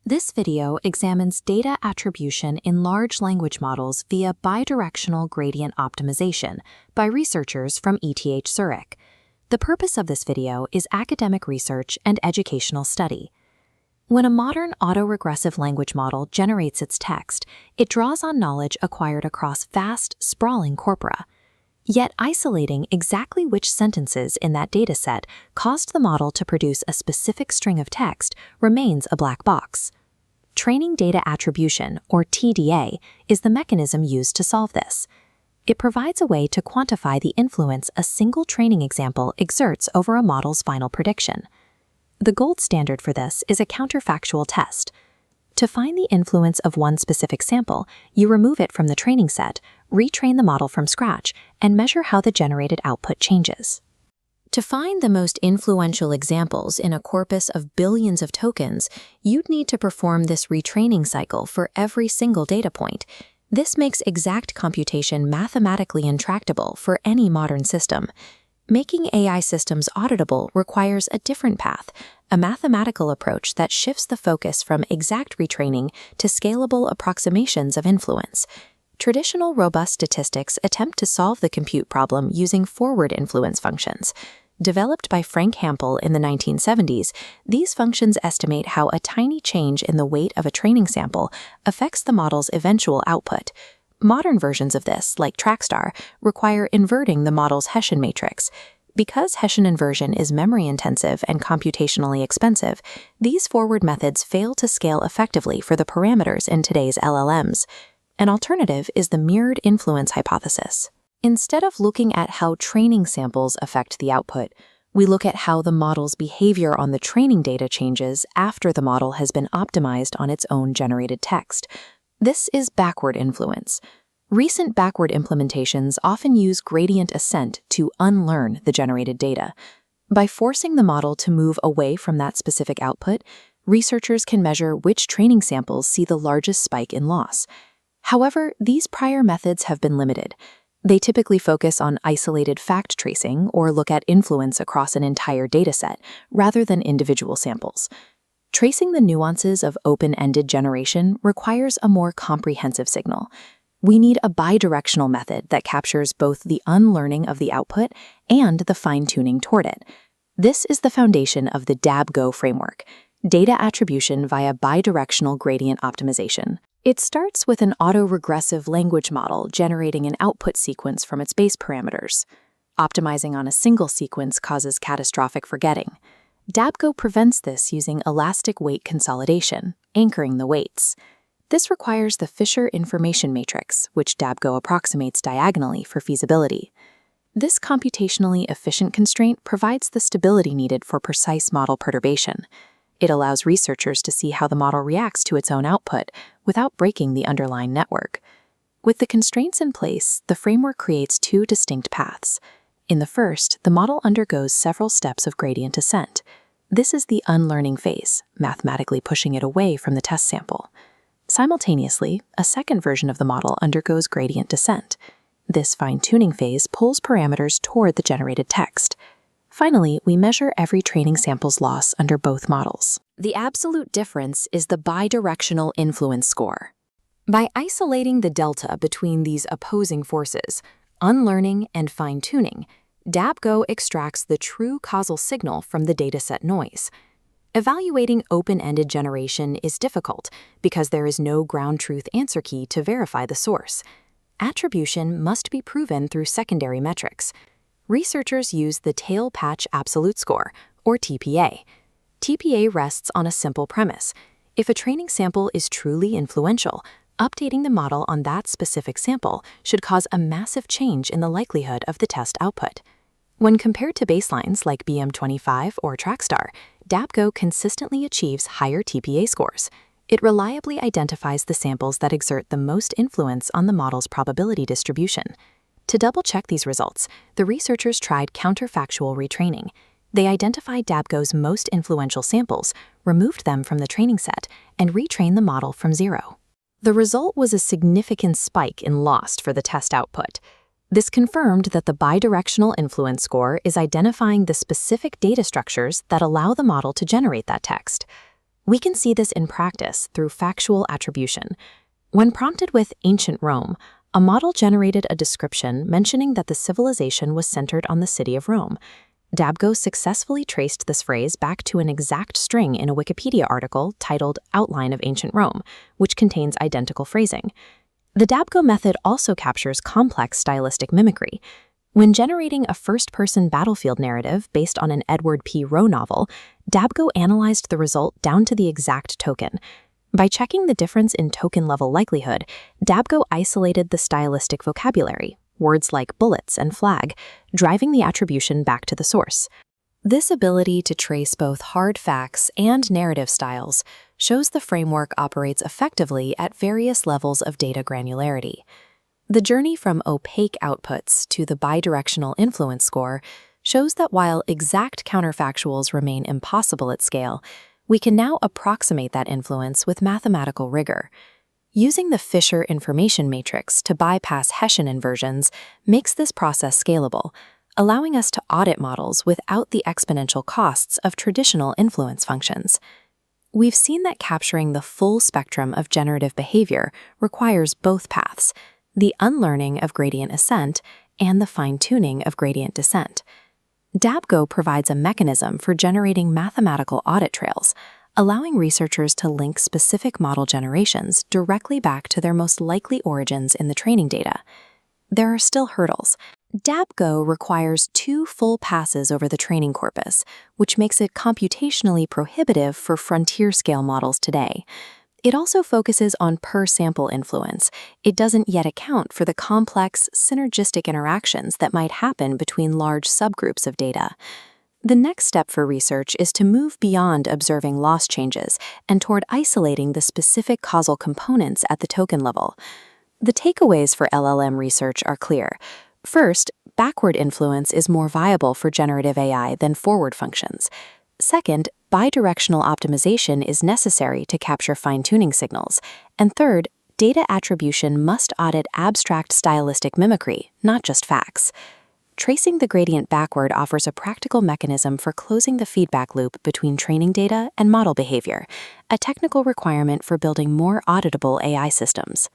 This video examines data attribution in large language models via bidirectional gradient optimization by researchers from ETH Zurich. The purpose of this video is academic research and educational study. When a modern autoregressive language model generates its text, it draws on knowledge acquired across vast, sprawling corpora. Yet isolating exactly which sentences in that dataset caused the model to produce a specific string of text remains a black box. Training data attribution, or TDA, is the mechanism used to solve this. It provides a way to quantify the influence a single training example exerts over a model's final prediction. The gold standard for this is a counterfactual test. To find the influence of one specific sample, you remove it from the training set, retrain the model from scratch, and measure how the generated output changes. To find the most influential examples in a corpus of billions of tokens, you'd need to perform this retraining cycle for every single data point. This makes exact computation mathematically intractable for any modern system. Making AI systems auditable requires a different path, a mathematical approach that shifts the focus from exact retraining to scalable approximations of influence. Traditional robust statistics attempt to solve the compute problem using forward influence functions. Developed by Frank Hampel in the 1970s, these functions estimate how a tiny change in the weight of a training sample affects the model's eventual output. Modern versions of this, like Trackstar, require inverting the model's Hessian matrix. Because Hessian inversion is memory-intensive and computationally expensive, these forward methods fail to scale effectively for the parameters in today's LLMs. An alternative is the mirrored influence hypothesis. Instead of looking at how training samples affect the output, we look at how the model's behavior on the training data changes after the model has been optimized on its own generated text. This is backward influence. Recent backward implementations often use gradient ascent to unlearn the generated data. By forcing the model to move away from that specific output, researchers can measure which training samples see the largest spike in loss. However, these prior methods have been limited. They typically focus on isolated fact tracing or look at influence across an entire dataset rather than individual samples. Tracing the nuances of open-ended generation requires a more comprehensive signal. We need a bidirectional method that captures both the unlearning of the output and the fine-tuning toward it. This is the foundation of the DABGO framework, data attribution via bidirectional gradient optimization. It starts with an autoregressive language model generating an output sequence from its base parameters. Optimizing on a single sequence causes catastrophic forgetting. DABGO prevents this using elastic weight consolidation, anchoring the weights. This requires the Fisher information matrix, which DABGO approximates diagonally for feasibility. This computationally efficient constraint provides the stability needed for precise model perturbation. It allows researchers to see how the model reacts to its own output without breaking the underlying network. With the constraints in place, the framework creates two distinct paths. In the first, the model undergoes several steps of gradient ascent. This is the unlearning phase, mathematically pushing it away from the test sample. Simultaneously, a second version of the model undergoes gradient descent. This fine-tuning phase pulls parameters toward the generated text. Finally, we measure every training sample's loss under both models. The absolute difference is the bidirectional influence score. By isolating the delta between these opposing forces, unlearning and fine-tuning, DABGO extracts the true causal signal from the dataset noise. Evaluating open-ended generation is difficult because there is no ground truth answer key to verify the source. Attribution must be proven through secondary metrics. Researchers use the tail patch absolute score, or TPA. TPA rests on a simple premise. If a training sample is truly influential, updating the model on that specific sample should cause a massive change in the likelihood of the test output. When compared to baselines like BM25 or Trackstar, DABGO consistently achieves higher TPA scores. It reliably identifies the samples that exert the most influence on the model's probability distribution. To double-check these results, the researchers tried counterfactual retraining. They identified DABGO's most influential samples, removed them from the training set, and retrained the model from zero. The result was a significant spike in loss for the test output. This confirmed that the bidirectional influence score is identifying the specific data structures that allow the model to generate that text. We can see this in practice through factual attribution. When prompted with ancient Rome, a model generated a description mentioning that the civilization was centered on the city of Rome. DABGO successfully traced this phrase back to an exact string in a Wikipedia article titled Outline of Ancient Rome, which contains identical phrasing. The DABGO method also captures complex stylistic mimicry. When generating a first-person battlefield narrative based on an Edward P. Rowe novel, DABGO analyzed the result down to the exact token. By checking the difference in token-level likelihood, DABGO isolated the stylistic vocabulary, words like bullets and flag, driving the attribution back to the source. This ability to trace both hard facts and narrative styles shows the framework operates effectively at various levels of data granularity. The journey from opaque outputs to the bidirectional influence score shows that while exact counterfactuals remain impossible at scale, we can now approximate that influence with mathematical rigor. Using the Fisher information matrix to bypass Hessian inversions makes this process scalable, allowing us to audit models without the exponential costs of traditional influence functions. We've seen that capturing the full spectrum of generative behavior requires both paths, the unlearning of gradient ascent and the fine-tuning of gradient descent. DABGO provides a mechanism for generating mathematical audit trails, allowing researchers to link specific model generations directly back to their most likely origins in the training data. There are still hurdles. DABGO requires 2 full passes over the training corpus, which makes it computationally prohibitive for frontier-scale models today. It also focuses on per-sample influence. It doesn't yet account for the complex, synergistic interactions that might happen between large subgroups of data. The next step for research is to move beyond observing loss changes and toward isolating the specific causal components at the token level. The takeaways for LLM research are clear. First, backward influence is more viable for generative AI than forward functions. Second, bidirectional optimization is necessary to capture fine-tuning signals. And third, data attribution must audit abstract stylistic mimicry, not just facts. Tracing the gradient backward offers a practical mechanism for closing the feedback loop between training data and model behavior, a technical requirement for building more auditable AI systems.